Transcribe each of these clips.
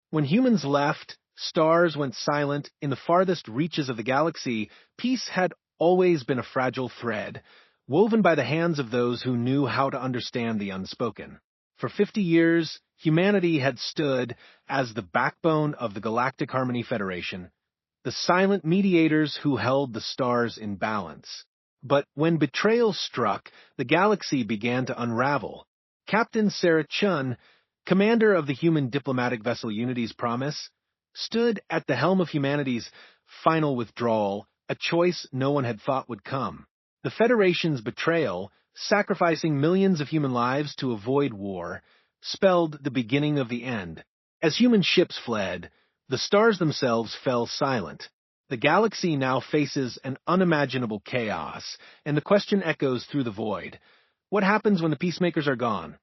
When humans left, stars went silent in the farthest reaches of the galaxy. Peace had always been a fragile thread, woven by the hands of those who knew how to understand the unspoken. For 50 years, humanity had stood as the backbone of the Galactic Harmony Federation, the silent mediators who held the stars in balance. But when betrayal struck, the galaxy began to unravel. Captain Sarah Chun, commander of the human diplomatic vessel Unity's Promise, stood at the helm of humanity's final withdrawal, a choice no one had thought would come. The Federation's betrayal, sacrificing millions of human lives to avoid war, spelled the beginning of the end. As human ships fled, the stars themselves fell silent. The galaxy now faces an unimaginable chaos, and the question echoes through the void. What happens when the peacemakers are gone?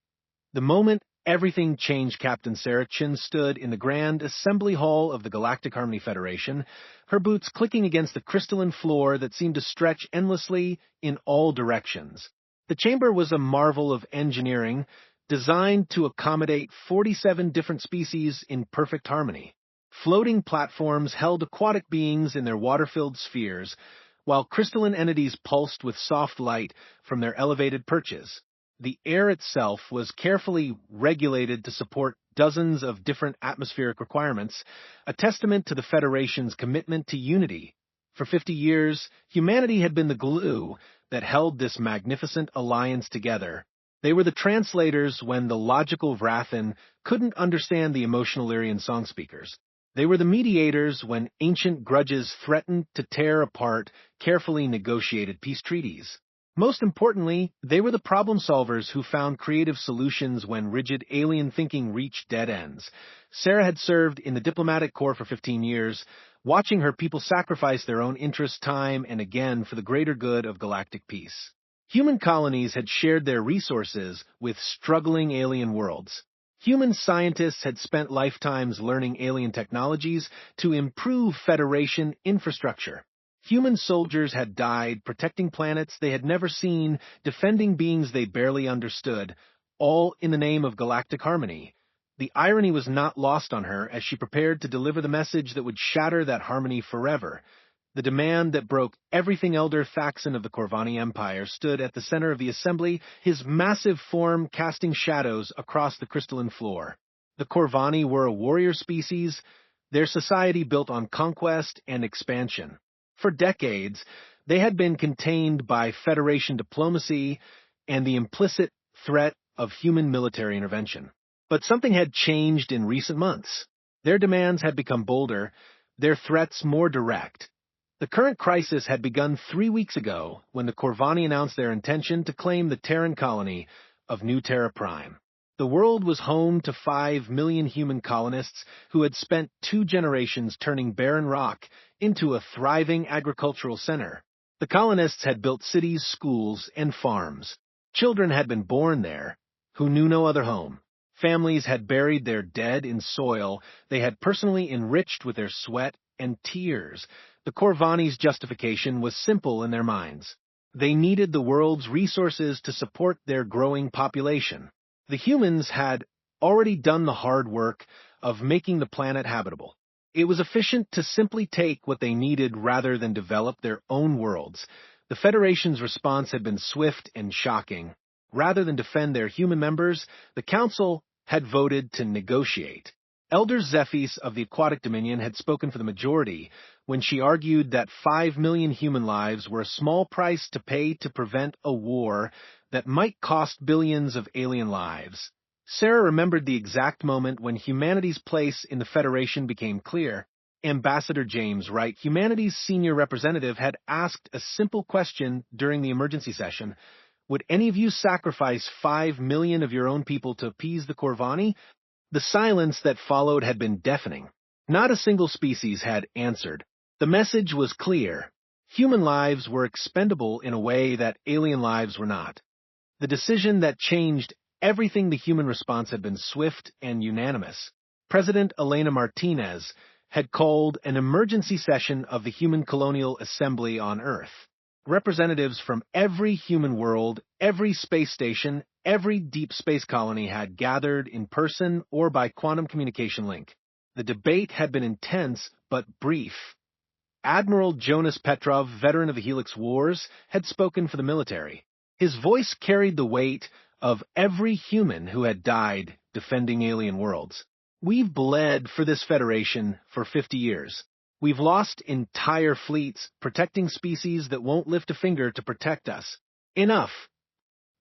The moment everything changed, Captain Sarah Chin stood in the grand assembly hall of the Galactic Harmony Federation, her boots clicking against the crystalline floor that seemed to stretch endlessly in all directions. The chamber was a marvel of engineering, designed to accommodate 47 different species in perfect harmony. Floating platforms held aquatic beings in their water-filled spheres, while crystalline entities pulsed with soft light from their elevated perches. The air itself was carefully regulated to support dozens of different atmospheric requirements, a testament to the Federation's commitment to unity. For 50 years, humanity had been the glue that held this magnificent alliance together. They were the translators when the logical Vrathan couldn't understand the emotional Lyrian song speakers. They were the mediators when ancient grudges threatened to tear apart carefully negotiated peace treaties. Most importantly, they were the problem solvers who found creative solutions when rigid alien thinking reached dead ends. Sarah had served in the diplomatic corps for 15 years, watching her people sacrifice their own interests time and again for the greater good of galactic peace. Human colonies had shared their resources with struggling alien worlds. Human scientists had spent lifetimes learning alien technologies to improve Federation infrastructure. Human soldiers had died protecting planets they had never seen, defending beings they barely understood, all in the name of galactic harmony. The irony was not lost on her as she prepared to deliver the message that would shatter that harmony forever. The demand that broke everything Elder Thaxon of the Corvani Empire stood at the center of the assembly, his massive form casting shadows across the crystalline floor. The Corvani were a warrior species, their society built on conquest and expansion. For decades, they had been contained by Federation diplomacy and the implicit threat of human military intervention. But something had changed in recent months. Their demands had become bolder, their threats more direct. The current crisis had begun 3 weeks ago when the Corvani announced their intention to claim the Terran colony of New Terra Prime. The world was home to 5 million human colonists who had spent 2 generations turning barren rock into a thriving agricultural center. The colonists had built cities, schools, and farms. Children had been born there who knew no other home. Families had buried their dead in soil they had personally enriched with their sweat and tears. The Corvani's justification was simple in their minds. They needed the world's resources to support their growing population. The humans had already done the hard work of making the planet habitable. It was efficient to simply take what they needed rather than develop their own worlds. The Federation's response had been swift and shocking. Rather than defend their human members, the Council had voted to negotiate. Elder Zephys of the Aquatic Dominion had spoken for the majority when she argued that 5 million human lives were a small price to pay to prevent a war that might cost billions of alien lives. Sarah remembered the exact moment when humanity's place in the Federation became clear. Ambassador James Wright, humanity's senior representative, had asked a simple question during the emergency session. Would any of you sacrifice 5 million of your own people to appease the Corvani? The silence that followed had been deafening. Not a single species had answered. The message was clear. Human lives were expendable in a way that alien lives were not. The decision that changed everything, the human response had been swift and unanimous. President Elena Martinez had called an emergency session of the Human Colonial Assembly on Earth. Representatives from every human world, every space station, every deep space colony had gathered in person or by quantum communication link. The debate had been intense but brief. Admiral Jonas Petrov, veteran of the Helix Wars, had spoken for the military. His voice carried the weight of every human who had died defending alien worlds. We've bled for this Federation for 50 years. We've lost entire fleets protecting species that won't lift a finger to protect us. Enough!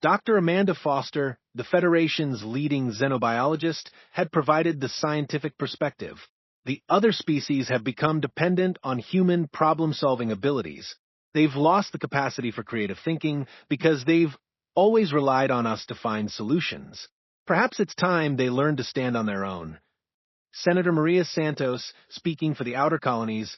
Dr. Amanda Foster, the Federation's leading xenobiologist, had provided the scientific perspective. The other species have become dependent on human problem-solving abilities. They've lost the capacity for creative thinking because they've always relied on us to find solutions. Perhaps it's time they learn to stand on their own. Senator Maria Santos, speaking for the outer colonies,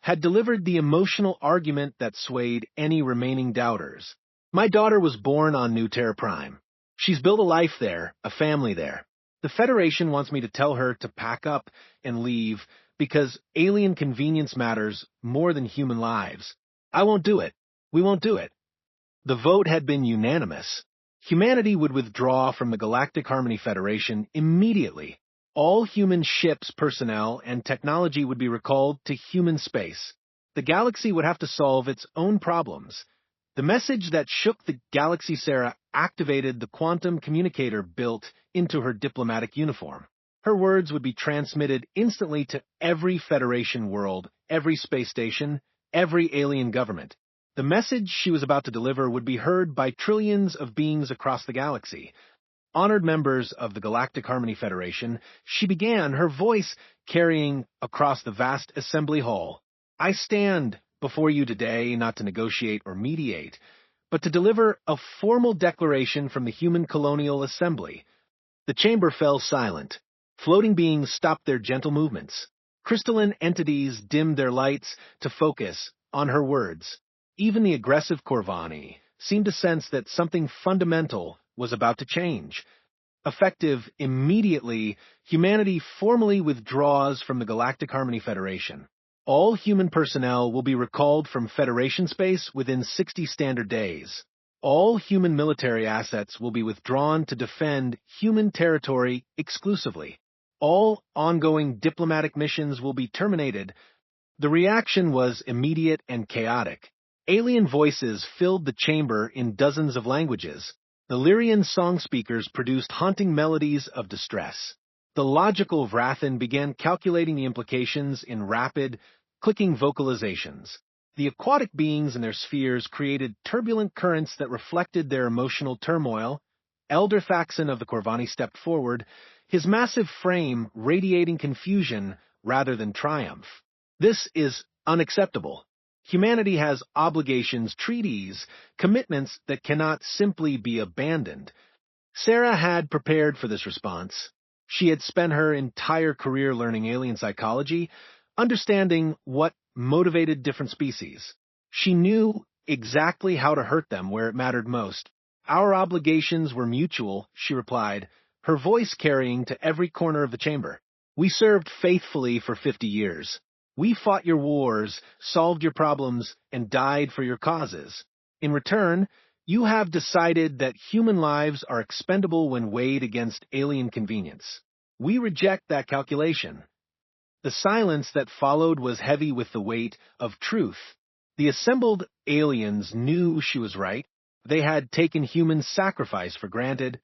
had delivered the emotional argument that swayed any remaining doubters. My daughter was born on New Terra Prime. She's built a life there, a family there. The Federation wants me to tell her to pack up and leave because alien convenience matters more than human lives. I won't do it. We won't do it. The vote had been unanimous. Humanity would withdraw from the Galactic Harmony Federation immediately. All human ships, personnel, and technology would be recalled to human space. The galaxy would have to solve its own problems. The message that shook the galaxy Sarah activated the quantum communicator built into her diplomatic uniform. Her words would be transmitted instantly to every Federation world, every space station, every alien government. The message she was about to deliver would be heard by trillions of beings across the galaxy. Honored members of the Galactic Harmony Federation, she began, her voice carrying across the vast assembly hall. I stand before you today not to negotiate or mediate, but to deliver a formal declaration from the Human Colonial Assembly. The chamber fell silent. Floating beings stopped their gentle movements. Crystalline entities dimmed their lights to focus on her words. Even the aggressive Corvani seemed to sense that something fundamental was about to change. Effective immediately, humanity formally withdraws from the Galactic Harmony Federation. All human personnel will be recalled from Federation space within 60 standard days. All human military assets will be withdrawn to defend human territory exclusively. All ongoing diplomatic missions will be terminated. The reaction was immediate and chaotic. Alien voices filled the chamber in dozens of languages. The Lyrian song speakers produced haunting melodies of distress. The logical Vrathan began calculating the implications in rapid, clicking vocalizations. The aquatic beings in their spheres created turbulent currents that reflected their emotional turmoil. Elder Thaxon of the Corvani stepped forward, his massive frame radiating confusion rather than triumph. This is unacceptable. Humanity has obligations, treaties, commitments that cannot simply be abandoned. Sarah had prepared for this response. She had spent her entire career learning alien psychology, understanding what motivated different species. She knew exactly how to hurt them where it mattered most. Our obligations were mutual, she replied, her voice carrying to every corner of the chamber. We served faithfully for 50 years. We fought your wars, solved your problems, and died for your causes. In return, you have decided that human lives are expendable when weighed against alien convenience. We reject that calculation. The silence that followed was heavy with the weight of truth. The assembled aliens knew she was right. They had taken human sacrifice for granted,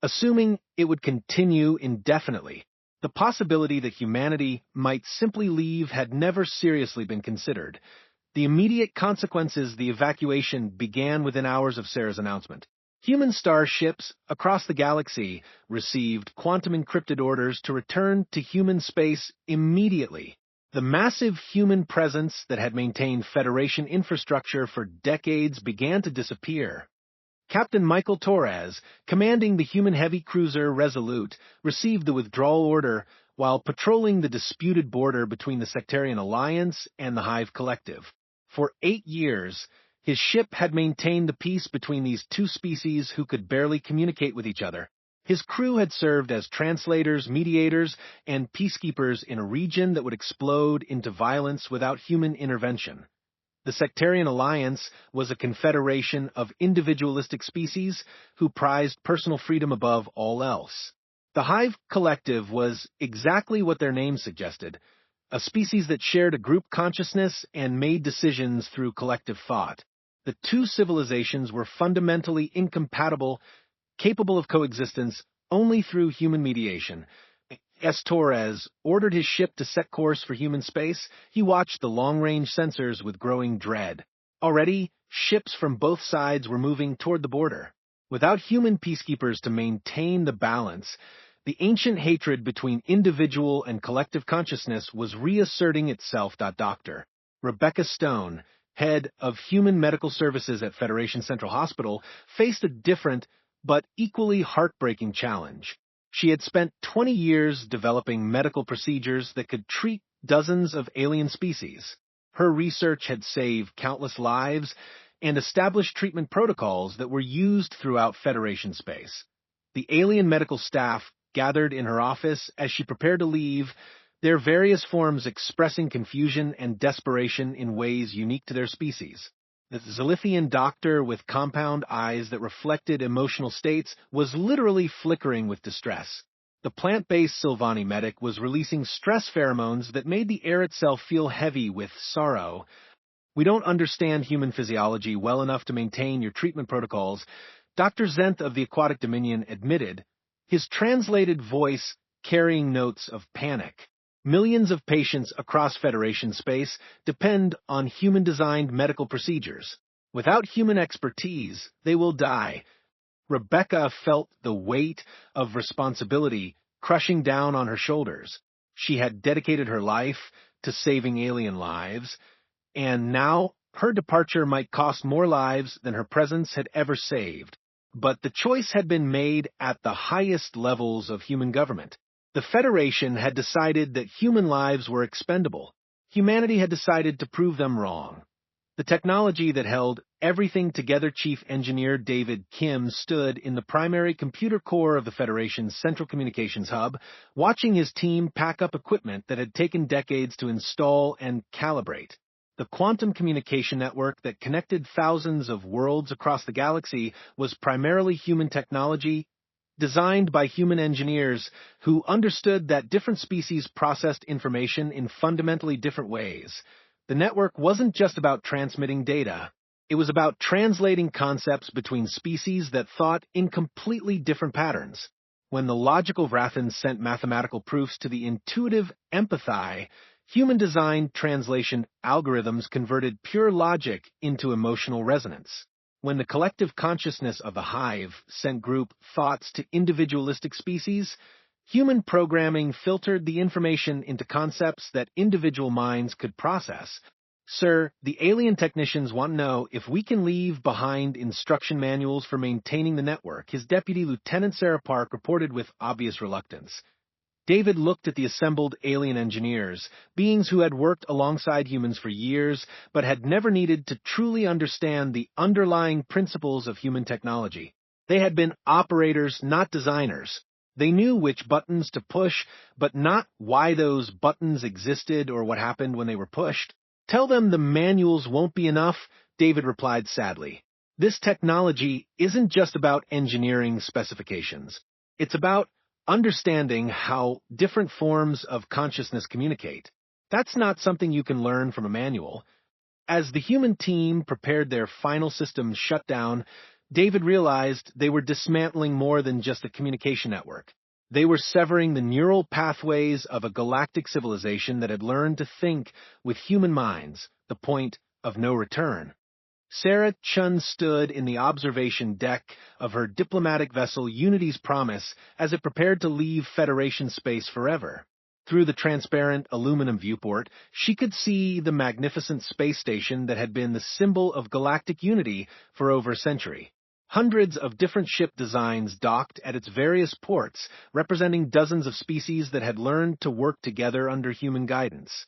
assuming it would continue indefinitely. The possibility that humanity might simply leave had never seriously been considered. The immediate consequences, the evacuation, began within hours of Sarah's announcement. Human starships across the galaxy received quantum-encrypted orders to return to human space immediately. The massive human presence that had maintained Federation infrastructure for decades began to disappear. Captain Michael Torres, commanding the human heavy cruiser Resolute, received the withdrawal order while patrolling the disputed border between the Sectarian Alliance and the Hive Collective. For 8 years, his ship had maintained the peace between these two species who could barely communicate with each other. His crew had served as translators, mediators, and peacekeepers in a region that would explode into violence without human intervention. The Sectarian Alliance was a confederation of individualistic species who prized personal freedom above all else. The Hive Collective was exactly what their name suggested, a species that shared a group consciousness and made decisions through collective thought. The two civilizations were fundamentally incompatible, capable of coexistence only through human mediation. As Torres ordered his ship to set course for human space, he watched the long-range sensors with growing dread. Already, ships from both sides were moving toward the border. Without human peacekeepers to maintain the balance, the ancient hatred between individual and collective consciousness was reasserting itself. Dr. Rebecca Stone, head of Human Medical Services at Federation Central Hospital, faced a different but equally heartbreaking challenge. She had spent 20 years developing medical procedures that could treat dozens of alien species. Her research had saved countless lives and established treatment protocols that were used throughout Federation space. The alien medical staff gathered in her office as she prepared to leave, their various forms expressing confusion and desperation in ways unique to their species. The Zilithian doctor with compound eyes that reflected emotional states was literally flickering with distress. The plant-based Silvani medic was releasing stress pheromones that made the air itself feel heavy with sorrow. "We don't understand human physiology well enough to maintain your treatment protocols," Dr. Zenth of the Aquatic Dominion admitted, his translated voice carrying notes of panic. Millions of patients across Federation space depend on human-designed medical procedures. Without human expertise, they will die. Rebecca felt the weight of responsibility crushing down on her shoulders. She had dedicated her life to saving alien lives, and now her departure might cost more lives than her presence had ever saved. But the choice had been made at the highest levels of human government. The Federation had decided that human lives were expendable. Humanity had decided to prove them wrong. The technology that held everything together, Chief Engineer David Kim stood in the primary computer core of the Federation's Central Communications Hub, watching his team pack up equipment that had taken decades to install and calibrate. The quantum communication network that connected thousands of worlds across the galaxy was primarily human technology, designed by human engineers who understood that different species processed information in fundamentally different ways. The network wasn't just about transmitting data. It was about translating concepts between species that thought in completely different patterns. When the logical Vrathans sent mathematical proofs to the intuitive empathy, human-designed translation algorithms converted pure logic into emotional resonance. When the collective consciousness of the hive sent group thoughts to individualistic species, human programming filtered the information into concepts that individual minds could process. "Sir, the alien technicians want to know if we can leave behind instruction manuals for maintaining the network," his deputy, Lieutenant Sarah Park, reported with obvious reluctance. David looked at the assembled alien engineers, beings who had worked alongside humans for years, but had never needed to truly understand the underlying principles of human technology. They had been operators, not designers. They knew which buttons to push, but not why those buttons existed or what happened when they were pushed. "Tell them the manuals won't be enough," David replied sadly. "This technology isn't just about engineering specifications. It's about understanding how different forms of consciousness communicate. That's not something you can learn from a manual." As the human team prepared their final systems shut down, David realized they were dismantling more than just a communication network. They were severing the neural pathways of a galactic civilization that had learned to think with human minds, the point of no return. Sarah Chun stood in the observation deck of her diplomatic vessel Unity's Promise as it prepared to leave Federation space forever. Through the transparent aluminum viewport, she could see the magnificent space station that had been the symbol of galactic unity for over a century. Hundreds of different ship designs docked at its various ports, representing dozens of species that had learned to work together under human guidance.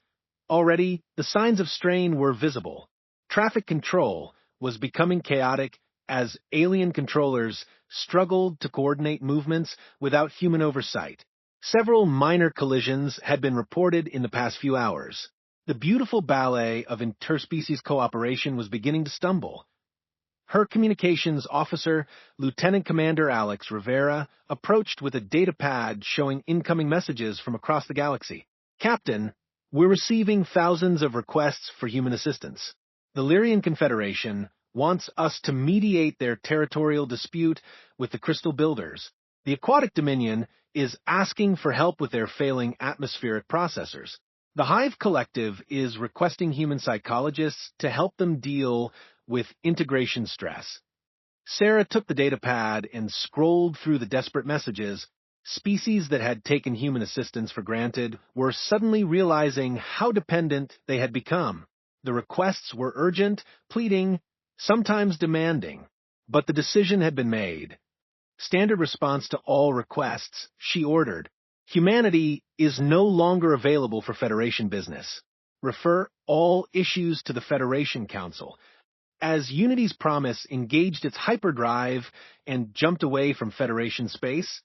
Already, the signs of strain were visible. Traffic control was becoming chaotic as alien controllers struggled to coordinate movements without human oversight. Several minor collisions had been reported in the past few hours. The beautiful ballet of interspecies cooperation was beginning to stumble. Her communications officer, Lieutenant Commander Alex Rivera, approached with a data pad showing incoming messages from across the galaxy. "Captain, we're receiving thousands of requests for human assistance. The Lyrian Confederation wants us to mediate their territorial dispute with the Crystal Builders. The Aquatic Dominion is asking for help with their failing atmospheric processors. The Hive Collective is requesting human psychologists to help them deal with integration stress." Sarah took the data pad and scrolled through the desperate messages. Species that had taken human assistance for granted were suddenly realizing how dependent they had become. The requests were urgent, pleading, sometimes demanding, but the decision had been made. Standard response to all requests, she ordered. "Humanity is no longer available for Federation business. Refer all issues to the Federation Council." As Unity's promise engaged its hyperdrive and jumped away from Federation space,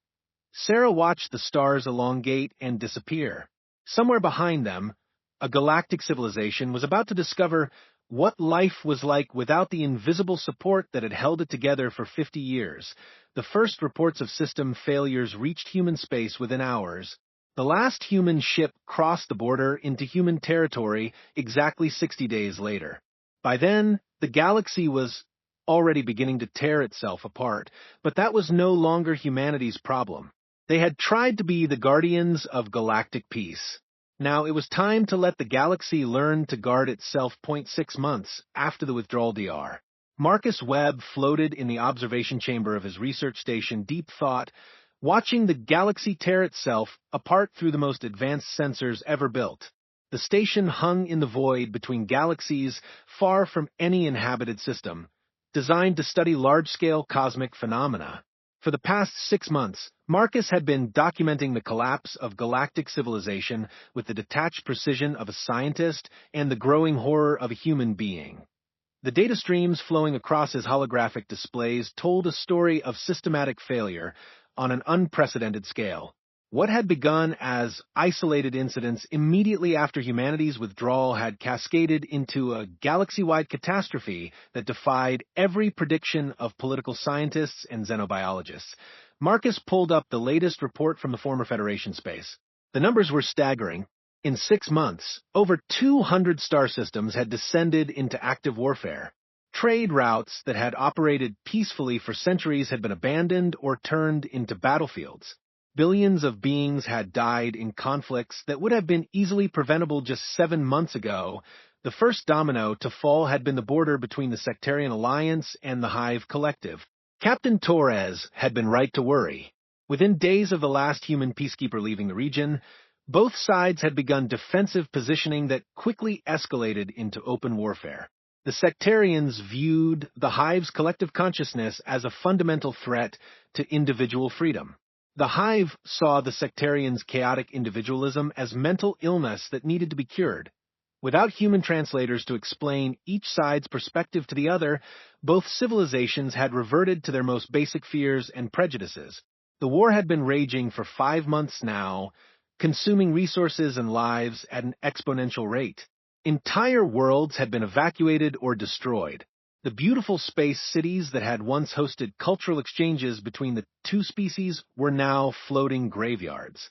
Sarah watched the stars elongate and disappear. Somewhere behind them, a galactic civilization was about to discover what life was like without the invisible support that had held it together for 50 years. The first reports of system failures reached human space within hours. The last human ship crossed the border into human territory exactly 60 days later. By then, the galaxy was already beginning to tear itself apart, but that was no longer humanity's problem. They had tried to be the guardians of galactic peace. Now it was time to let the galaxy learn to guard itself. 6 months after the withdrawal DR. Marcus Webb floated in the observation chamber of his research station, deep thought, watching the galaxy tear itself apart through the most advanced sensors ever built. The station hung in the void between galaxies far from any inhabited system, designed to study large-scale cosmic phenomena. For the past 6 months, Marcus had been documenting the collapse of galactic civilization with the detached precision of a scientist and the growing horror of a human being. The data streams flowing across his holographic displays told a story of systematic failure on an unprecedented scale. What had begun as isolated incidents immediately after humanity's withdrawal had cascaded into a galaxy-wide catastrophe that defied every prediction of political scientists and xenobiologists. Marcus pulled up the latest report from the former Federation space. The numbers were staggering. In 6 months, over 200 star systems had descended into active warfare. Trade routes that had operated peacefully for centuries had been abandoned or turned into battlefields. Billions of beings had died in conflicts that would have been easily preventable just 7 months ago. The first domino to fall had been the border between the Sectarian Alliance and the Hive Collective. Captain Torres had been right to worry. Within days of the last human peacekeeper leaving the region, both sides had begun defensive positioning that quickly escalated into open warfare. The sectarians viewed the Hive's collective consciousness as a fundamental threat to individual freedom. The Hive saw the sectarians' chaotic individualism as mental illness that needed to be cured. Without human translators to explain each side's perspective to the other, both civilizations had reverted to their most basic fears and prejudices. The war had been raging for 5 months now, consuming resources and lives at an exponential rate. Entire worlds had been evacuated or destroyed. The beautiful space cities that had once hosted cultural exchanges between the two species were now floating graveyards.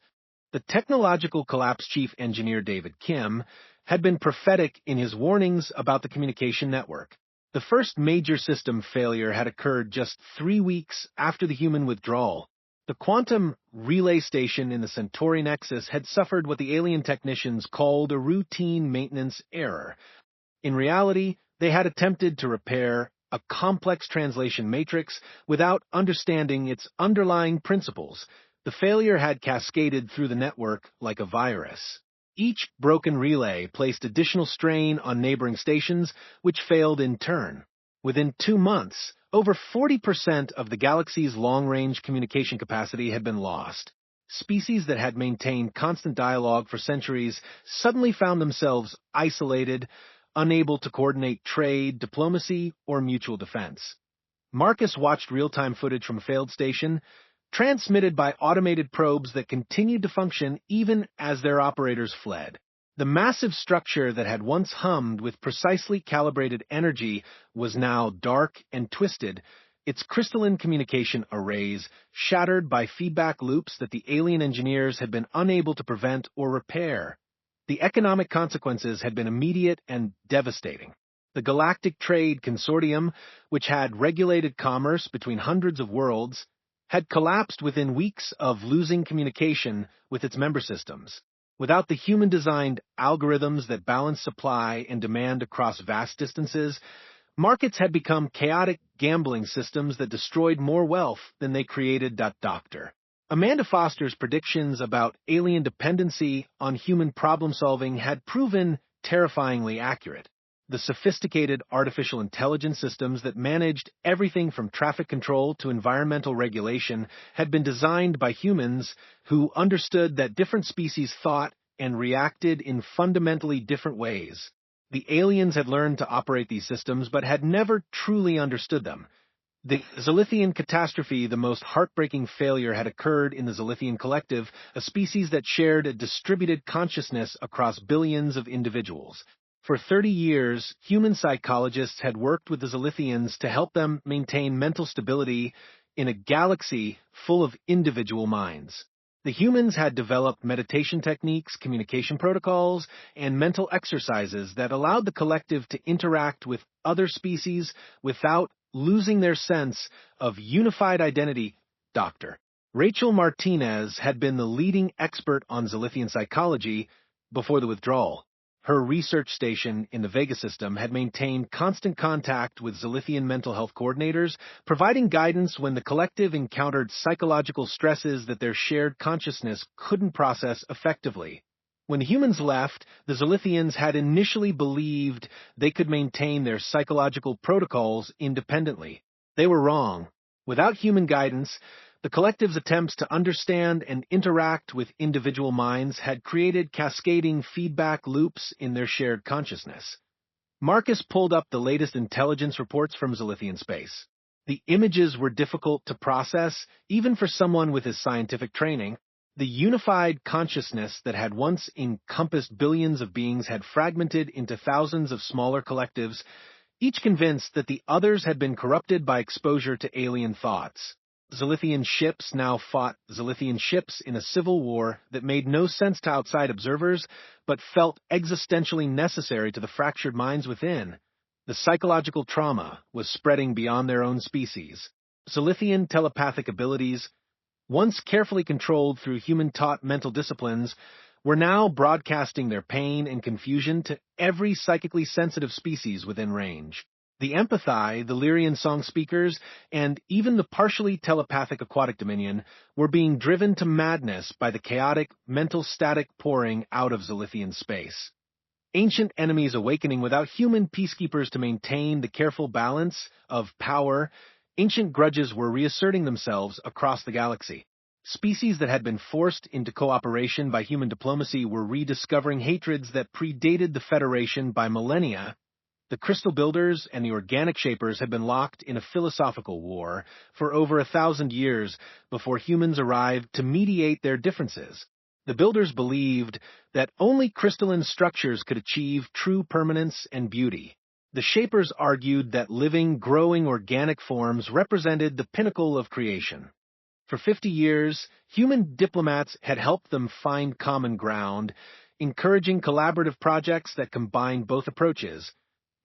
The technological collapse chief engineer David Kim had been prophetic in his warnings about the communication network. The first major system failure had occurred just 3 weeks after the human withdrawal. The quantum relay station in the Centauri Nexus had suffered what the alien technicians called a routine maintenance error. In reality, they had attempted to repair a complex translation matrix without understanding its underlying principles. The failure had cascaded through the network like a virus. Each broken relay placed additional strain on neighboring stations, which failed in turn. Within 2 months, over 40% of the galaxy's long-range communication capacity had been lost. Species that had maintained constant dialogue for centuries suddenly found themselves isolated, unable to coordinate trade, diplomacy, or mutual defense. Marcus watched real-time footage from a failed station, transmitted by automated probes that continued to function even as their operators fled. The massive structure that had once hummed with precisely calibrated energy was now dark and twisted, its crystalline communication arrays shattered by feedback loops that the alien engineers had been unable to prevent or repair. The economic consequences had been immediate and devastating. The Galactic Trade Consortium, which had regulated commerce between hundreds of worlds, had collapsed within weeks of losing communication with its member systems. Without the human-designed algorithms that balance supply and demand across vast distances, markets had become chaotic gambling systems that destroyed more wealth than they created. Dr. Amanda Foster's predictions about alien dependency on human problem-solving had proven terrifyingly accurate. The sophisticated artificial intelligence systems that managed everything from traffic control to environmental regulation had been designed by humans who understood that different species thought and reacted in fundamentally different ways. The aliens had learned to operate these systems but had never truly understood them. The Zilithian catastrophe, the most heartbreaking failure, had occurred in the Zilithian collective, a species that shared a distributed consciousness across billions of individuals. For 30 years, human psychologists had worked with the Zilithians to help them maintain mental stability in a galaxy full of individual minds. The humans had developed meditation techniques, communication protocols, and mental exercises that allowed the collective to interact with other species without losing their sense of unified identity. Dr. Rachel Martinez had been the leading expert on Zilithian psychology before the withdrawal. Her research station in the Vega system had maintained constant contact with Zilithian mental health coordinators, providing guidance when the collective encountered psychological stresses that their shared consciousness couldn't process effectively. When humans left, the Zilithians had initially believed they could maintain their psychological protocols independently. They were wrong. Without human guidance, the collective's attempts to understand and interact with individual minds had created cascading feedback loops in their shared consciousness. Marcus pulled up the latest intelligence reports from Zilithian space. The images were difficult to process, even for someone with his scientific training. The unified consciousness that had once encompassed billions of beings had fragmented into thousands of smaller collectives, each convinced that the others had been corrupted by exposure to alien thoughts. Zilithian ships now fought Zilithian ships in a civil war that made no sense to outside observers, but felt existentially necessary to the fractured minds within. The psychological trauma was spreading beyond their own species. Zilithian telepathic abilities, once carefully controlled through human-taught mental disciplines, were now broadcasting their pain and confusion to every psychically sensitive species within range. The Empathi, the Lyrian song speakers, and even the partially telepathic aquatic dominion were being driven to madness by the chaotic mental static pouring out of Zilithian space. Ancient enemies awakening without human peacekeepers to maintain the careful balance of power, ancient grudges were reasserting themselves across the galaxy. Species that had been forced into cooperation by human diplomacy were rediscovering hatreds that predated the Federation by millennia. The Crystal Builders and the Organic Shapers had been locked in a philosophical war for over 1,000 years before humans arrived to mediate their differences. The Builders believed that only crystalline structures could achieve true permanence and beauty. The Shapers argued that living, growing organic forms represented the pinnacle of creation. For 50 years, human diplomats had helped them find common ground, encouraging collaborative projects that combined both approaches.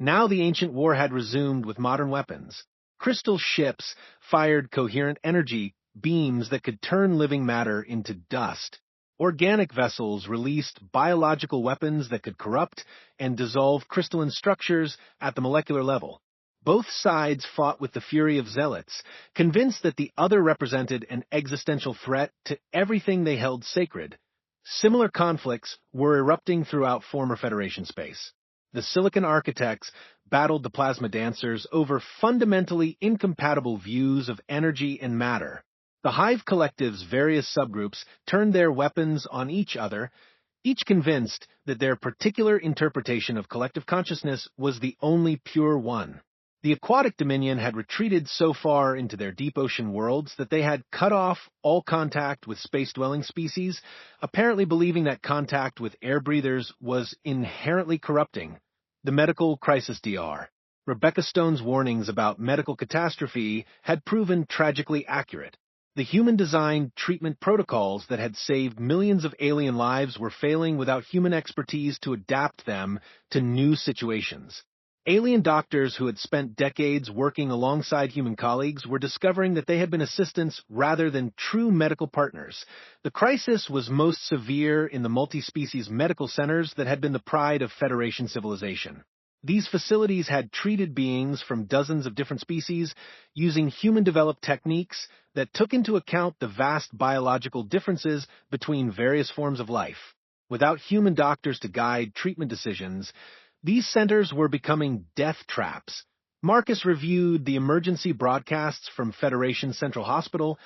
Now the ancient war had resumed with modern weapons. Crystal ships fired coherent energy beams that could turn living matter into dust. Organic vessels released biological weapons that could corrupt and dissolve crystalline structures at the molecular level. Both sides fought with the fury of zealots, convinced that the other represented an existential threat to everything they held sacred. Similar conflicts were erupting throughout former Federation space. The Silicon Architects battled the Plasma Dancers over fundamentally incompatible views of energy and matter. The Hive Collective's various subgroups turned their weapons on each other, each convinced that their particular interpretation of collective consciousness was the only pure one. The Aquatic Dominion had retreated so far into their deep ocean worlds that they had cut off all contact with space-dwelling species, apparently believing that contact with air breathers was inherently corrupting. The Medical Crisis DR. Rebecca Stone's warnings about medical catastrophe had proven tragically accurate. The human-designed treatment protocols that had saved millions of alien lives were failing without human expertise to adapt them to new situations. Alien doctors who had spent decades working alongside human colleagues were discovering that they had been assistants rather than true medical partners. The crisis was most severe in the multi-species medical centers that had been the pride of Federation civilization. These facilities had treated beings from dozens of different species using human-developed techniques that took into account the vast biological differences between various forms of life. Without human doctors to guide treatment decisions, these centers were becoming death traps. Marcus reviewed the emergency broadcasts from Federation Central Hospital,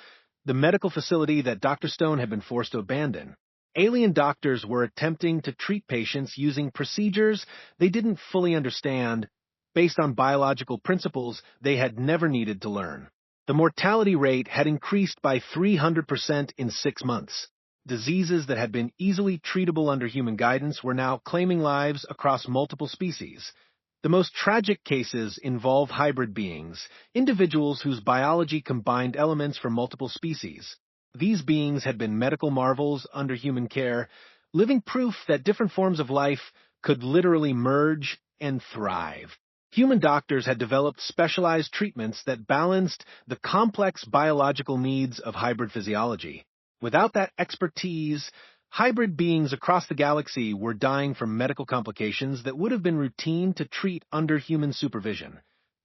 the medical facility that Dr. Stone had been forced to abandon. Alien doctors were attempting to treat patients using procedures they didn't fully understand, based on biological principles they had never needed to learn. The mortality rate had increased by 300% in 6 months. Diseases that had been easily treatable under human guidance were now claiming lives across multiple species. The most tragic cases involve hybrid beings, individuals whose biology combined elements from multiple species. These beings had been medical marvels under human care, living proof that different forms of life could literally merge and thrive. Human doctors had developed specialized treatments that balanced the complex biological needs of hybrid physiology. Without that expertise, hybrid beings across the galaxy were dying from medical complications that would have been routine to treat under human supervision.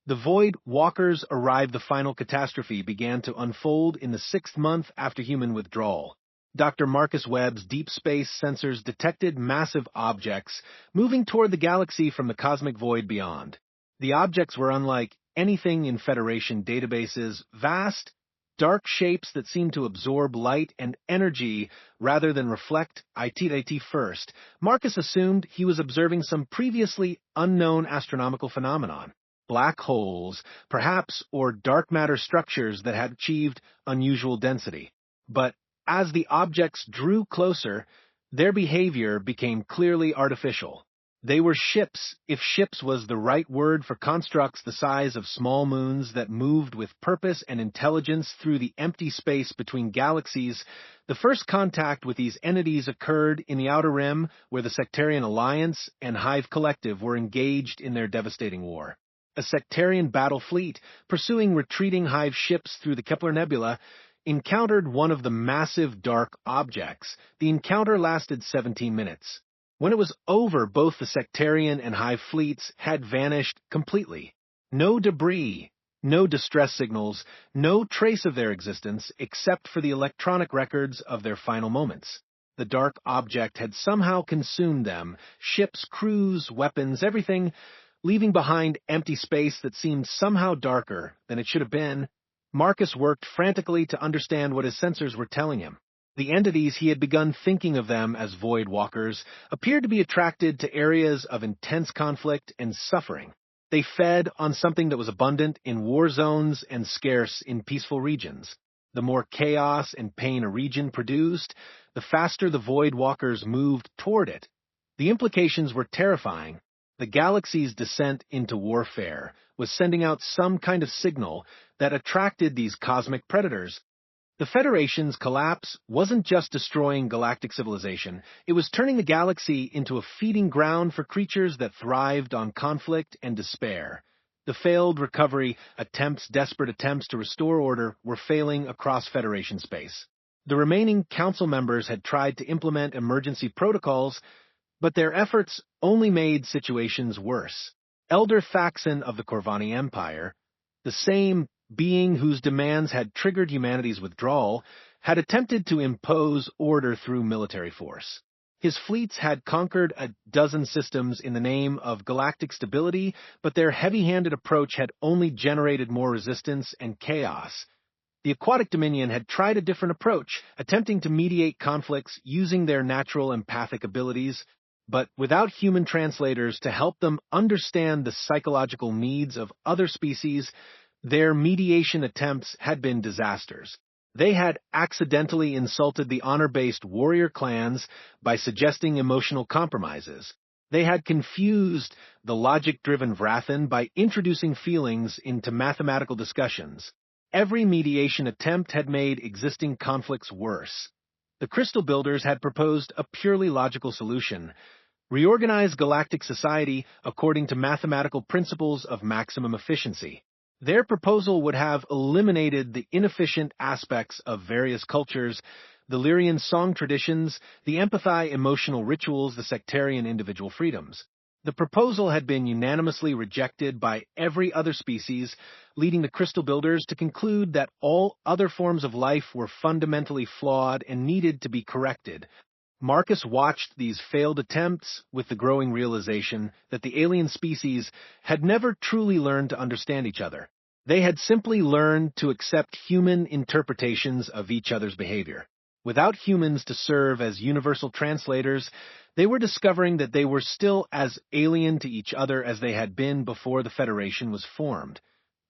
The Void Walkers arrived. The final catastrophe began to unfold in the 6th month after human withdrawal. Dr. Marcus Webb's deep space sensors detected massive objects moving toward the galaxy from the cosmic void beyond. The objects were unlike anything in Federation databases, vast, dark shapes that seemed to absorb light and energy rather than reflect it first. Marcus assumed he was observing some previously unknown astronomical phenomenon. Black holes, perhaps, or dark matter structures that had achieved unusual density. But as the objects drew closer, their behavior became clearly artificial. They were ships, if ships was the right word for constructs the size of small moons that moved with purpose and intelligence through the empty space between galaxies. The first contact with these entities occurred in the Outer Rim, where the Sectarian Alliance and Hive Collective were engaged in their devastating war. A sectarian battle fleet, pursuing retreating Hive ships through the Kepler Nebula, encountered one of the massive dark objects. The encounter lasted 17 minutes. When it was over, both the Sectarian and Hive fleets had vanished completely. No debris, no distress signals, no trace of their existence except for the electronic records of their final moments. The dark object had somehow consumed them, ships, crews, weapons, everything, leaving behind empty space that seemed somehow darker than it should have been. Marcus worked frantically to understand what his sensors were telling him. The entities he had begun thinking of them as void walkers appeared to be attracted to areas of intense conflict and suffering. They fed on something that was abundant in war zones and scarce in peaceful regions. The more chaos and pain a region produced, the faster the void walkers moved toward it. The implications were terrifying. The galaxy's descent into warfare was sending out some kind of signal that attracted these cosmic predators. The Federation's collapse wasn't just destroying galactic civilization, it was turning the galaxy into a feeding ground for creatures that thrived on conflict and despair. The failed recovery attempts, desperate attempts to restore order, were failing across Federation space. The remaining council members had tried to implement emergency protocols, but their efforts only made situations worse. Elder Thaxon of the Corvani Empire, the same being whose demands had triggered humanity's withdrawal, had attempted to impose order through military force. His fleets had conquered a dozen systems in the name of galactic stability, but their heavy-handed approach had only generated more resistance and chaos. The Aquatic Dominion had tried a different approach, attempting to mediate conflicts using their natural empathic abilities, but without human translators to help them understand the psychological needs of other species, their mediation attempts had been disasters. They had accidentally insulted the honor-based warrior clans by suggesting emotional compromises. They had confused the logic-driven Vrathan by introducing feelings into mathematical discussions. Every mediation attempt had made existing conflicts worse. The Crystal Builders had proposed a purely logical solution: reorganize galactic society according to mathematical principles of maximum efficiency. Their proposal would have eliminated the inefficient aspects of various cultures, the Lyrian song traditions, the empathy emotional rituals, the sectarian individual freedoms. The proposal had been unanimously rejected by every other species, leading the Crystal Builders to conclude that all other forms of life were fundamentally flawed and needed to be corrected. Marcus watched these failed attempts with the growing realization that the alien species had never truly learned to understand each other. They had simply learned to accept human interpretations of each other's behavior. Without humans to serve as universal translators, they were discovering that they were still as alien to each other as they had been before the Federation was formed.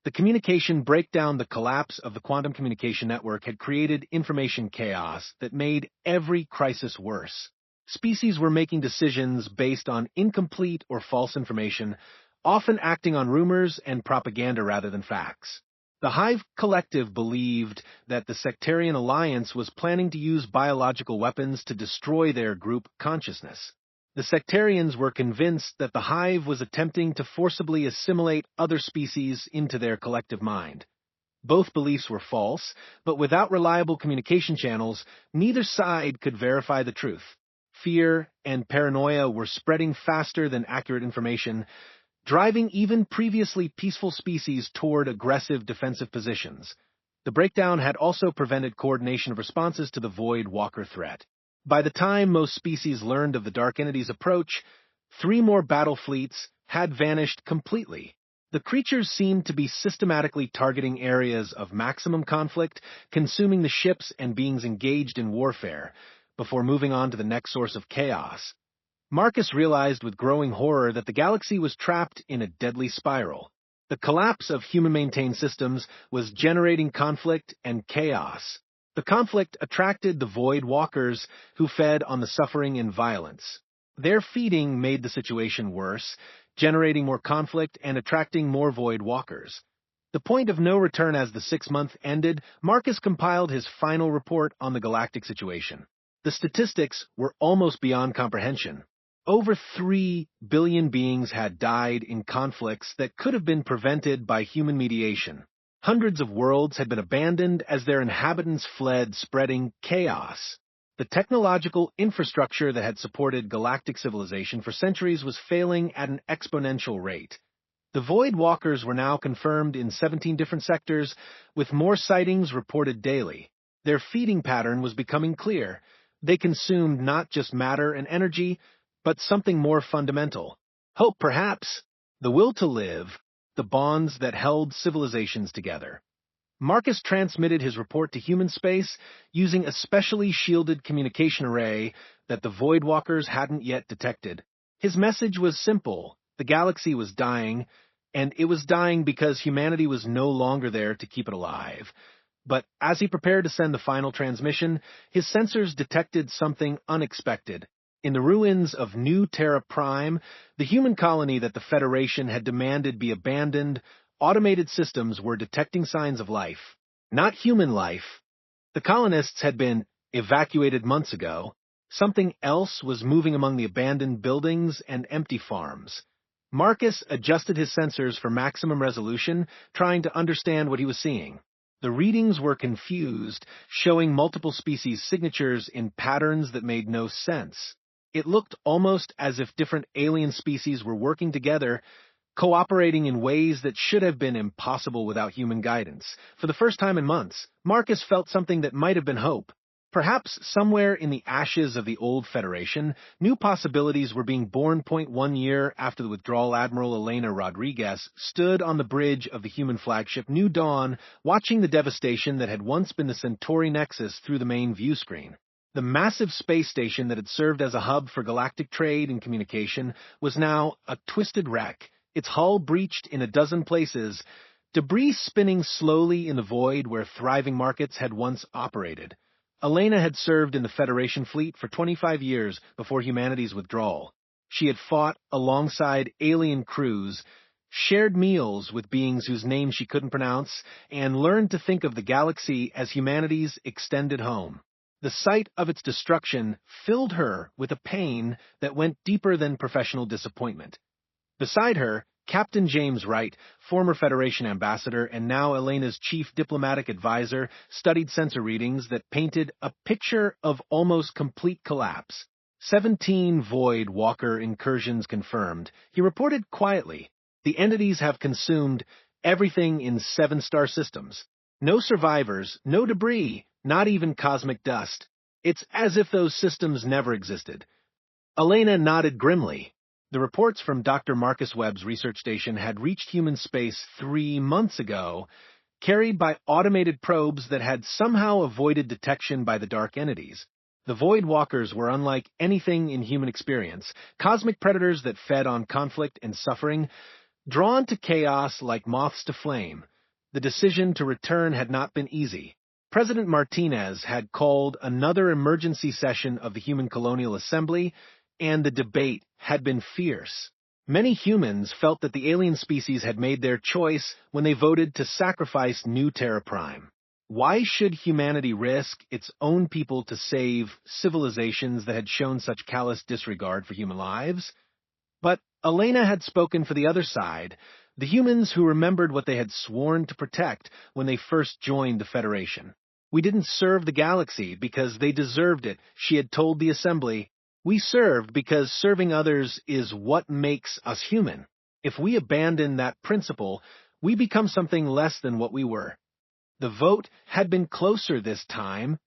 The communication breakdown, the collapse of the quantum communication network, had created information chaos that made every crisis worse. Species were making decisions based on incomplete or false information, often acting on rumors and propaganda rather than facts. The Hive Collective believed that the Sectarian Alliance was planning to use biological weapons to destroy their group consciousness. The Sectarians were convinced that the Hive was attempting to forcibly assimilate other species into their collective mind. Both beliefs were false, but without reliable communication channels, neither side could verify the truth. Fear and paranoia were spreading faster than accurate information, driving even previously peaceful species toward aggressive defensive positions. The breakdown had also prevented coordination of responses to the Void Walker threat. By the time most species learned of the Dark Entity's approach, 3 more battle fleets had vanished completely. The creatures seemed to be systematically targeting areas of maximum conflict, consuming the ships and beings engaged in warfare, before moving on to the next source of chaos. Marcus realized with growing horror that the galaxy was trapped in a deadly spiral. The collapse of human-maintained systems was generating conflict and chaos. The conflict attracted the Void Walkers, who fed on the suffering and violence. Their feeding made the situation worse, generating more conflict and attracting more Void Walkers. The point of no return as the 6-month ended, Marcus compiled his final report on the galactic situation. The statistics were almost beyond comprehension. Over 3 billion beings had died in conflicts that could have been prevented by human mediation. Hundreds of worlds had been abandoned as their inhabitants fled, spreading chaos. The technological infrastructure that had supported galactic civilization for centuries was failing at an exponential rate. The Void Walkers were now confirmed in 17 different sectors, with more sightings reported daily. Their feeding pattern was becoming clear. They consumed not just matter and energy, but something more fundamental. Hope, perhaps. The will to live. The bonds that held civilizations together. Marcus transmitted his report to human space using a specially shielded communication array that the Void Walkers hadn't yet detected. His message was simple: the galaxy was dying, and it was dying because humanity was no longer there to keep it alive. But as he prepared to send the final transmission, his sensors detected something unexpected. In the ruins of New Terra Prime, the human colony that the Federation had demanded be abandoned, automated systems were detecting signs of life. Not human life. The colonists had been evacuated months ago. Something else was moving among the abandoned buildings and empty farms. Marcus adjusted his sensors for maximum resolution, trying to understand what he was seeing. The readings were confused, showing multiple species' signatures in patterns that made no sense. It looked almost as if different alien species were working together, cooperating in ways that should have been impossible without human guidance. For the first time in months, Marcus felt something that might have been hope. Perhaps somewhere in the ashes of the old Federation, new possibilities were being born. 1 year after the withdrawal, Admiral Elena Rodriguez stood on the bridge of the human flagship New Dawn, watching the devastation that had once been the Centauri Nexus through the main view screen. The massive space station that had served as a hub for galactic trade and communication was now a twisted wreck, its hull breached in a dozen places, debris spinning slowly in the void where thriving markets had once operated. Elena had served in the Federation fleet for 25 years before humanity's withdrawal. She had fought alongside alien crews, shared meals with beings whose names she couldn't pronounce, and learned to think of the galaxy as humanity's extended home. The sight of its destruction filled her with a pain that went deeper than professional disappointment. Beside her, Captain James Wright, former Federation ambassador and now Elena's chief diplomatic advisor, studied sensor readings that painted a picture of almost complete collapse. 17 Void Walker incursions confirmed, he reported quietly. The entities have consumed everything in 7-star systems. No survivors, no debris, not even cosmic dust. It's as if those systems never existed. Elena nodded grimly. The reports from Dr. Marcus Webb's research station had reached human space 3 months ago, carried by automated probes that had somehow avoided detection by the dark entities. The Void Walkers were unlike anything in human experience, cosmic predators that fed on conflict and suffering, drawn to chaos like moths to flame. The decision to return had not been easy. President Martinez had called another emergency session of the Human Colonial Assembly, and the debate had been fierce. Many humans felt that the alien species had made their choice when they voted to sacrifice New Terra Prime. Why should humanity risk its own people to save civilizations that had shown such callous disregard for human lives? But Elena had spoken for the other side, the humans who remembered what they had sworn to protect when they first joined the Federation. We didn't serve the galaxy because they deserved it, she had told the Assembly. We served because serving others is what makes us human. If we abandon that principle, we become something less than what we were. The vote had been closer this time,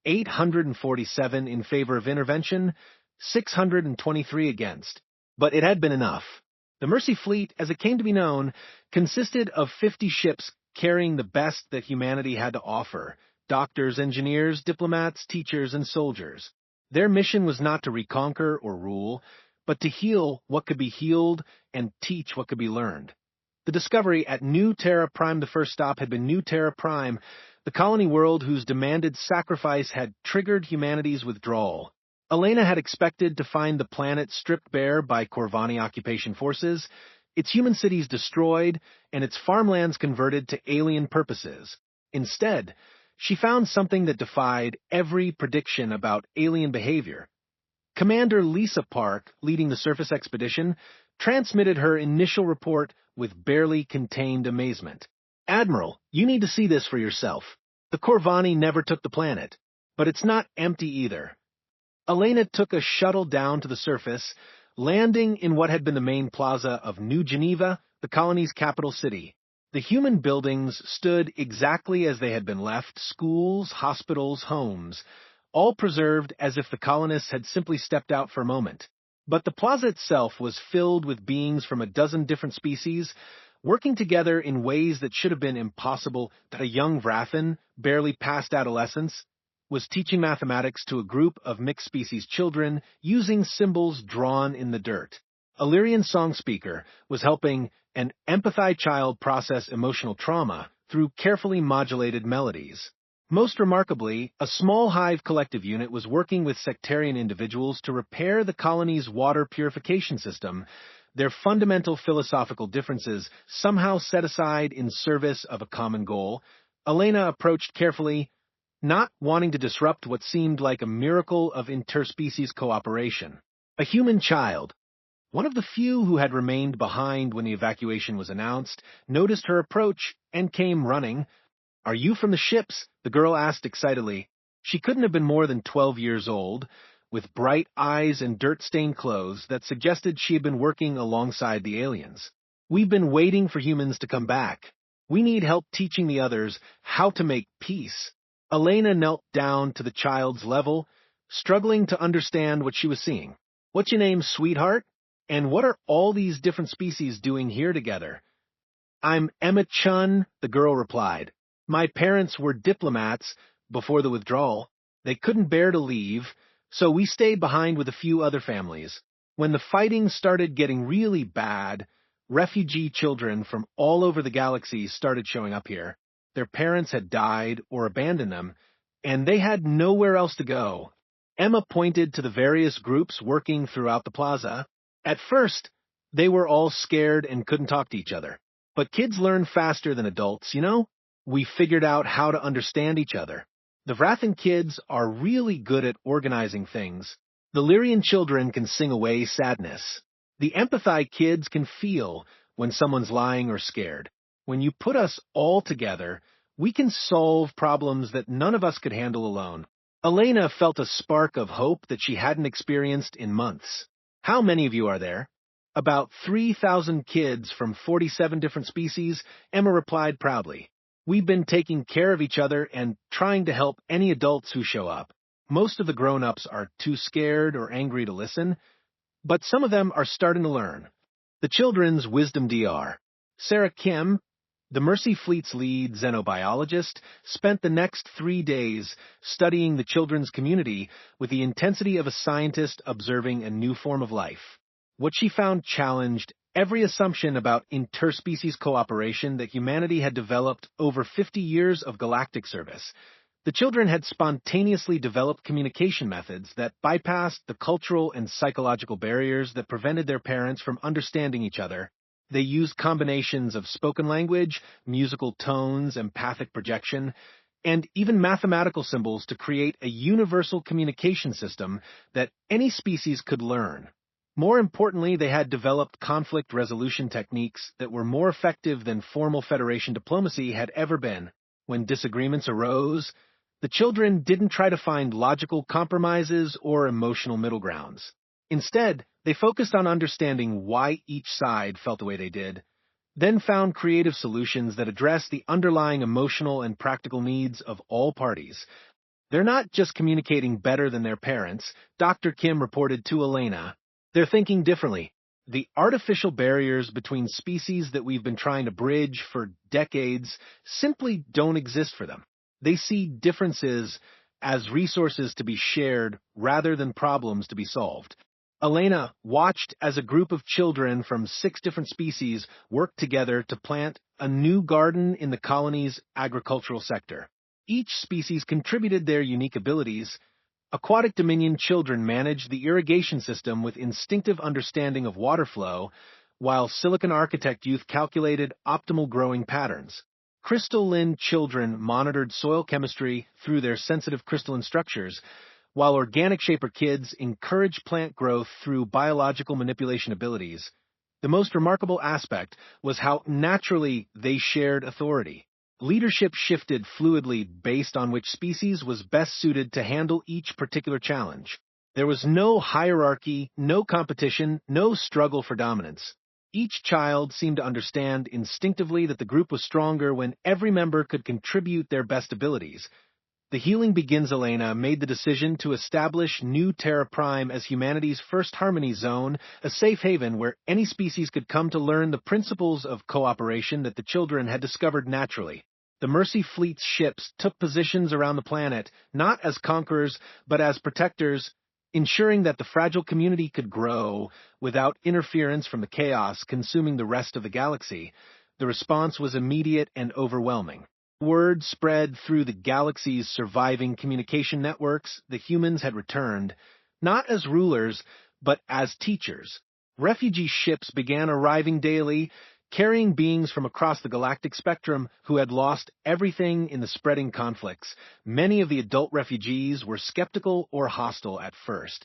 847 in favor of intervention, 623 against. But it had been enough. The Mercy Fleet, as it came to be known, consisted of 50 ships carrying the best that humanity had to offer: doctors, engineers, diplomats, teachers, and soldiers. Their mission was not to reconquer or rule, but to heal what could be healed and teach what could be learned. The discovery at New Terra Prime, the first stop, had been New Terra Prime, the colony world whose demanded sacrifice had triggered humanity's withdrawal. Elena had expected to find the planet stripped bare by Corvani occupation forces, its human cities destroyed, and its farmlands converted to alien purposes. Instead, she found something that defied every prediction about alien behavior. Commander Lisa Park, leading the surface expedition, transmitted her initial report with barely contained amazement. "Admiral, you need to see this for yourself. The Corvani never took the planet, but it's not empty either." Elena took a shuttle down to the surface, landing in what had been the main plaza of New Geneva, the colony's capital city. The human buildings stood exactly as they had been left: schools, hospitals, homes, all preserved as if the colonists had simply stepped out for a moment. But the plaza itself was filled with beings from a dozen different species, working together in ways that should have been impossible. That a young Vrathan, barely past adolescence, was teaching mathematics to a group of mixed-species children using symbols drawn in the dirt. A Lyrian song speaker was helping an empathized child process emotional trauma through carefully modulated melodies. Most remarkably, a small hive collective unit was working with sectarian individuals to repair the colony's water purification system, their fundamental philosophical differences somehow set aside in service of a common goal. Elena approached carefully, not wanting to disrupt what seemed like a miracle of interspecies cooperation. A human child, one of the few who had remained behind when the evacuation was announced, noticed her approach and came running. "Are you from the ships?" the girl asked excitedly. She couldn't have been more than 12 years old, with bright eyes and dirt-stained clothes that suggested she had been working alongside the aliens. "We've been waiting for humans to come back. We need help teaching the others how to make peace." Elena knelt down to the child's level, struggling to understand what she was seeing. "What's your name, sweetheart? And what are all these different species doing here together?" "I'm Emma Chun," the girl replied. "My parents were diplomats before the withdrawal. They couldn't bear to leave, so we stayed behind with a few other families. When the fighting started getting really bad, refugee children from all over the galaxy started showing up here. Their parents had died or abandoned them, and they had nowhere else to go. Emma pointed to the various groups working throughout the plaza. At first, they were all scared and couldn't talk to each other. But kids learn faster than adults, you know? We figured out how to understand each other. The Vrathan kids are really good at organizing things. The Lyrian children can sing away sadness. The Empathi kids can feel when someone's lying or scared. When you put us all together, we can solve problems that none of us could handle alone. Elena felt a spark of hope that she hadn't experienced in months. How many of you are there? About 3,000 kids from 47 different species, Emma replied proudly. We've been taking care of each other and trying to help any adults who show up. Most of the grown-ups are too scared or angry to listen, but some of them are starting to learn. The children's wisdom DR. Sarah Kim, the Mercy Fleet's lead xenobiologist, spent the next 3 days studying the children's community with the intensity of a scientist observing a new form of life. What she found challenged every assumption about interspecies cooperation that humanity had developed over 50 years of galactic service. The children had spontaneously developed communication methods that bypassed the cultural and psychological barriers that prevented their parents from understanding each other. They used combinations of spoken language, musical tones, empathic projection, and even mathematical symbols to create a universal communication system that any species could learn. More importantly, they had developed conflict resolution techniques that were more effective than formal Federation diplomacy had ever been. When disagreements arose, the children didn't try to find logical compromises or emotional middle grounds. Instead, they focused on understanding why each side felt the way they did, then found creative solutions that addressed the underlying emotional and practical needs of all parties. They're not just communicating better than their parents, Dr. Kim reported to Elena. They're thinking differently. The artificial barriers between species that we've been trying to bridge for decades simply don't exist for them. They see differences as resources to be shared rather than problems to be solved. Elena watched as a group of children from 6 different species worked together to plant a new garden in the colony's agricultural sector. Each species contributed their unique abilities. Aquatic Dominion children managed the irrigation system with instinctive understanding of water flow, while Silicon Architect youth calculated optimal growing patterns. Crystal Lin children monitored soil chemistry through their sensitive crystalline structures, while Organic Shaper kids encouraged plant growth through biological manipulation abilities. The most remarkable aspect was how naturally they shared authority. Leadership shifted fluidly based on which species was best suited to handle each particular challenge. There was no hierarchy, no competition, no struggle for dominance. Each child seemed to understand instinctively that the group was stronger when every member could contribute their best abilities. The Healing Begins Elena made the decision to establish New Terra Prime as humanity's first harmony zone, a safe haven where any species could come to learn the principles of cooperation that the children had discovered naturally. The Mercy Fleet's ships took positions around the planet, not as conquerors, but as protectors, ensuring that the fragile community could grow without interference from the chaos consuming the rest of the galaxy. The response was immediate and overwhelming. Word spread through the galaxy's surviving communication networks that humans had returned, not as rulers, but as teachers. Refugee ships began arriving daily, carrying beings from across the galactic spectrum who had lost everything in the spreading conflicts. Many of the adult refugees were skeptical or hostile at first.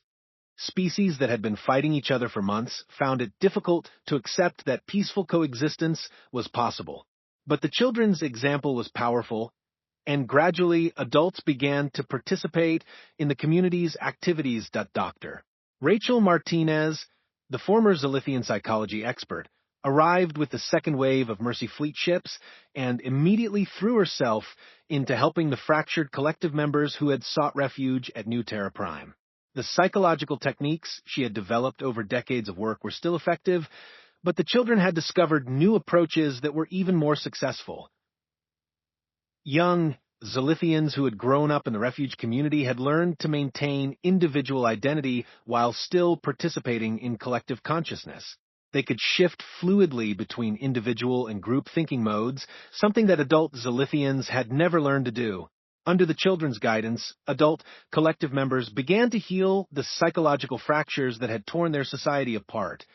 Species that had been fighting each other for months found it difficult to accept that peaceful coexistence was possible. But the children's example was powerful, and gradually adults began to participate in the community's activities. Dr. Rachel Martinez, the former Zalithian psychology expert, arrived with the second wave of Mercy Fleet ships and immediately threw herself into helping the fractured collective members who had sought refuge at New Terra Prime. The psychological techniques she had developed over decades of work were still effective, but the children had discovered new approaches that were even more successful. Young, Zilithians who had grown up in the refuge community had learned to maintain individual identity while still participating in collective consciousness. They could shift fluidly between individual and group thinking modes, something that adult Zilithians had never learned to do. Under the children's guidance, adult collective members began to heal the psychological fractures that had torn their society apart.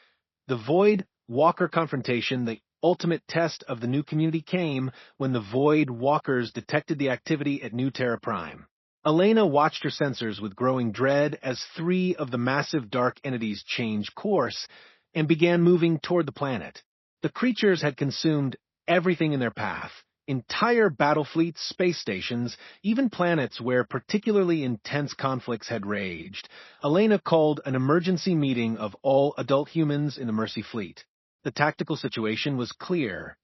The Void Walker confrontation, the ultimate test of the new community, came when the Void Walkers detected the activity at New Terra Prime. Elena watched her sensors with growing dread as 3 of the massive dark entities changed course and began moving toward the planet. The creatures had consumed everything in their path. Entire battle fleets, space stations, even planets where particularly intense conflicts had raged. Elena called an emergency meeting of all adult humans in the Mercy fleet. The tactical situation was clear.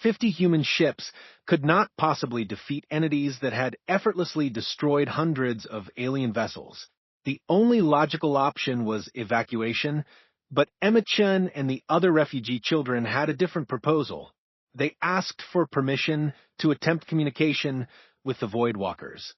50 human ships could not possibly defeat entities that had effortlessly destroyed hundreds of alien vessels. The only logical option was evacuation, but Emma-chan and the other refugee children had a different proposal. They asked for permission to attempt communication with the Void Walkers.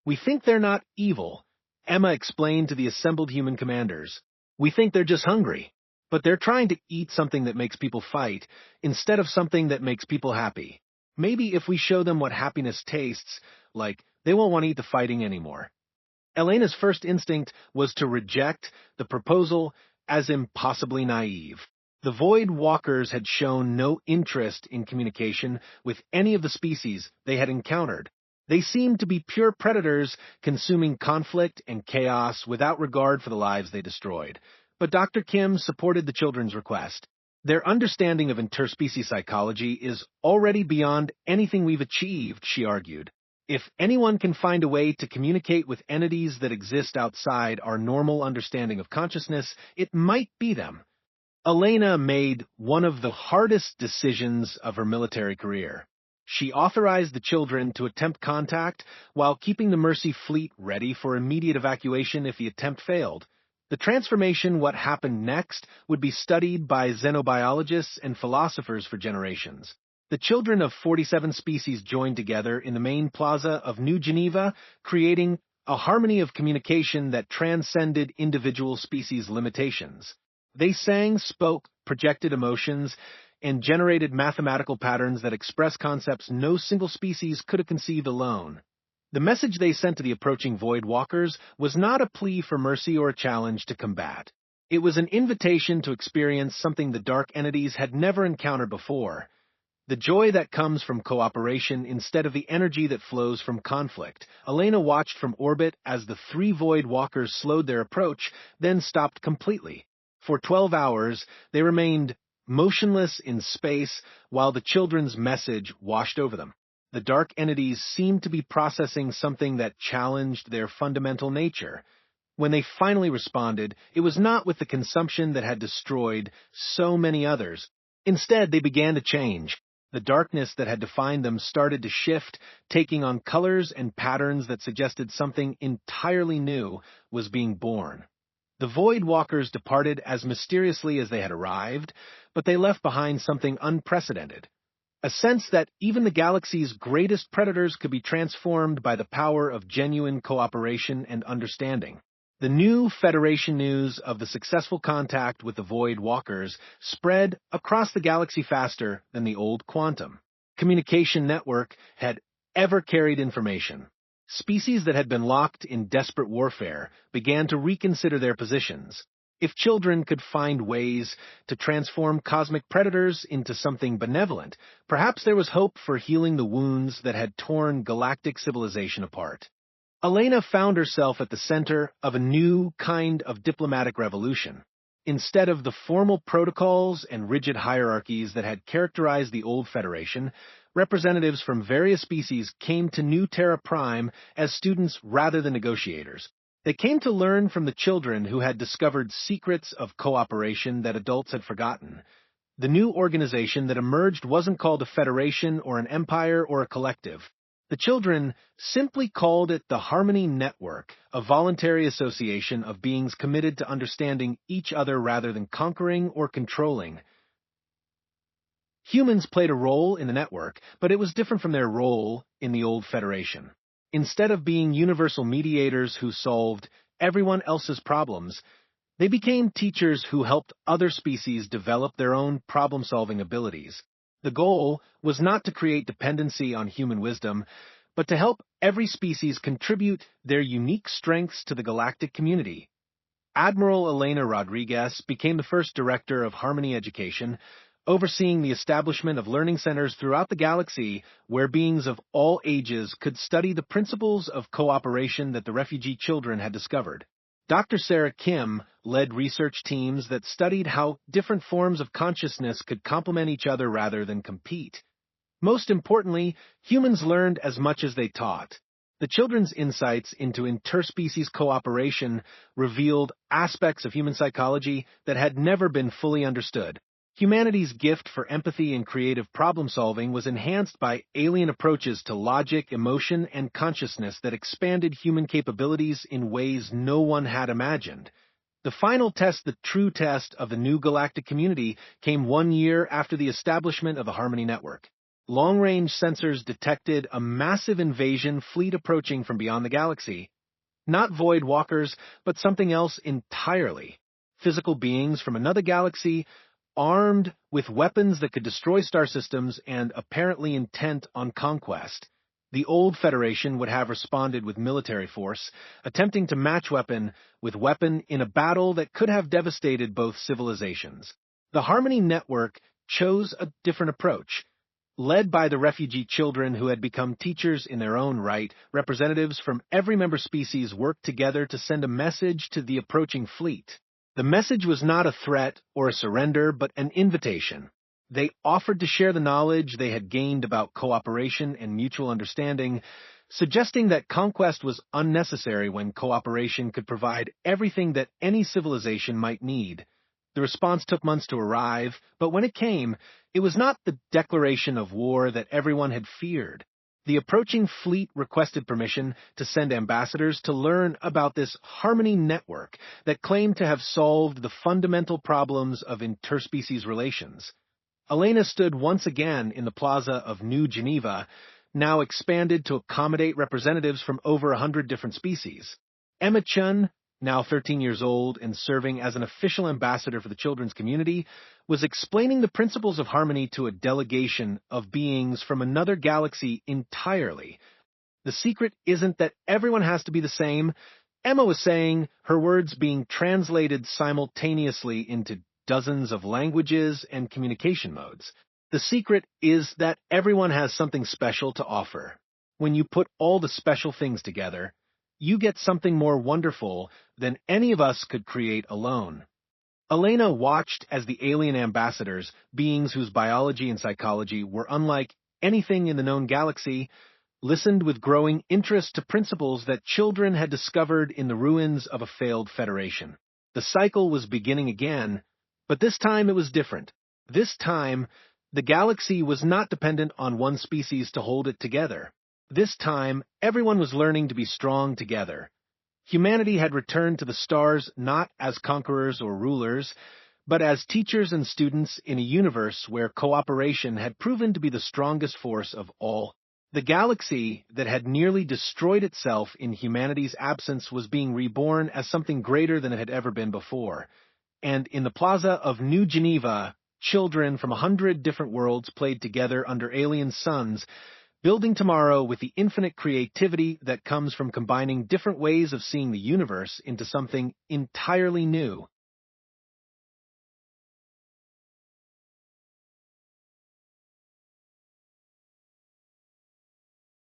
"We think they're not evil," Emma explained to the assembled human commanders. "We think they're just hungry, but they're trying to eat something that makes people fight instead of something that makes people happy. Maybe if we show them what happiness tastes like, they won't want to eat the fighting anymore." Elena's first instinct was to reject the proposal as impossibly naive. The Void Walkers had shown no interest in communication with any of the species they had encountered. They seemed to be pure predators, consuming conflict and chaos without regard for the lives they destroyed. But Dr. Kim supported the children's request. "Their understanding of interspecies psychology is already beyond anything we've achieved," she argued. "If anyone can find a way to communicate with entities that exist outside our normal understanding of consciousness, it might be them." Elena made one of the hardest decisions of her military career. She authorized the children to attempt contact while keeping the Mercy fleet ready for immediate evacuation if the attempt failed. The transformation, what happened next, would be studied by xenobiologists and philosophers for generations. The children of 47 species joined together in the main plaza of New Geneva, creating a harmony of communication that transcended individual species limitations. They sang, spoke, projected emotions, and generated mathematical patterns that express concepts no single species could have conceived alone. The message they sent to the approaching Void Walkers was not a plea for mercy or a challenge to combat. It was an invitation to experience something the dark entities had never encountered before: the joy that comes from cooperation instead of the energy that flows from conflict. Elena watched from orbit as the 3 Void Walkers slowed their approach, then stopped completely. For 12 hours, they remained motionless in space while the children's message washed over them. The dark entities seemed to be processing something that challenged their fundamental nature. When they finally responded, it was not with the consumption that had destroyed so many others. Instead, they began to change. The darkness that had defined them started to shift, taking on colors and patterns that suggested something entirely new was being born. The Void Walkers departed as mysteriously as they had arrived, but they left behind something unprecedented: a sense that even the galaxy's greatest predators could be transformed by the power of genuine cooperation and understanding. The new Federation news of the successful contact with the Void Walkers spread across the galaxy faster than the old quantum communication network had ever carried information. Species that had been locked in desperate warfare began to reconsider their positions. If children could find ways to transform cosmic predators into something benevolent, perhaps there was hope for healing the wounds that had torn galactic civilization apart. Elena found herself at the center of a new kind of diplomatic revolution. Instead of the formal protocols and rigid hierarchies that had characterized the old Federation, representatives from various species came to New Terra Prime as students rather than negotiators. They came to learn from the children who had discovered secrets of cooperation that adults had forgotten. The new organization that emerged wasn't called a federation or an empire or a collective. The children simply called it the Harmony Network, a voluntary association of beings committed to understanding each other rather than conquering or controlling. Humans played a role in the network, but it was different from their role in the old Federation. Instead of being universal mediators who solved everyone else's problems, they became teachers who helped other species develop their own problem-solving abilities. The goal was not to create dependency on human wisdom, but to help every species contribute their unique strengths to the galactic community. Admiral Elena Rodriguez became the first director of Harmony Education, overseeing the establishment of learning centers throughout the galaxy where beings of all ages could study the principles of cooperation that the refugee children had discovered. Dr. Sarah Kim led research teams that studied how different forms of consciousness could complement each other rather than compete. Most importantly, humans learned as much as they taught. The children's insights into interspecies cooperation revealed aspects of human psychology that had never been fully understood. Humanity's gift for empathy and creative problem-solving was enhanced by alien approaches to logic, emotion, and consciousness that expanded human capabilities in ways no one had imagined. The final test, the true test of the new galactic community, came 1 year after the establishment of the Harmony Network. Long-range sensors detected a massive invasion fleet approaching from beyond the galaxy. Not void walkers, but something else entirely. Physical beings from another galaxy, armed with weapons that could destroy star systems and apparently intent on conquest. The old Federation would have responded with military force, attempting to match weapon with weapon in a battle that could have devastated both civilizations. The Harmony Network chose a different approach. Led by the refugee children who had become teachers in their own right, representatives from every member species worked together to send a message to the approaching fleet. The message was not a threat or a surrender, but an invitation. They offered to share the knowledge they had gained about cooperation and mutual understanding, suggesting that conquest was unnecessary when cooperation could provide everything that any civilization might need. The response took months to arrive, but when it came, it was not the declaration of war that everyone had feared. The approaching fleet requested permission to send ambassadors to learn about this Harmony Network that claimed to have solved the fundamental problems of interspecies relations. Elena stood once again in the plaza of New Geneva, now expanded to accommodate representatives from over 100 different species. Emma Chun, now 13 years old and serving as an official ambassador for the children's community, was explaining the principles of harmony to a delegation of beings from another galaxy entirely. The secret isn't that everyone has to be the same, Emma was saying, her words being translated simultaneously into dozens of languages and communication modes. The secret is that everyone has something special to offer. When you put all the special things together, you get something more wonderful than any of us could create alone. Elena watched as the alien ambassadors, beings whose biology and psychology were unlike anything in the known galaxy, listened with growing interest to principles that children had discovered in the ruins of a failed federation. The cycle was beginning again, but this time it was different. This time, the galaxy was not dependent on one species to hold it together. This time, everyone was learning to be strong together. Humanity had returned to the stars not as conquerors or rulers, but as teachers and students in a universe where cooperation had proven to be the strongest force of all. The galaxy that had nearly destroyed itself in humanity's absence was being reborn as something greater than it had ever been before. And in the plaza of New Geneva, children from 100 different worlds played together under alien suns, building tomorrow with the infinite creativity that comes from combining different ways of seeing the universe into something entirely new.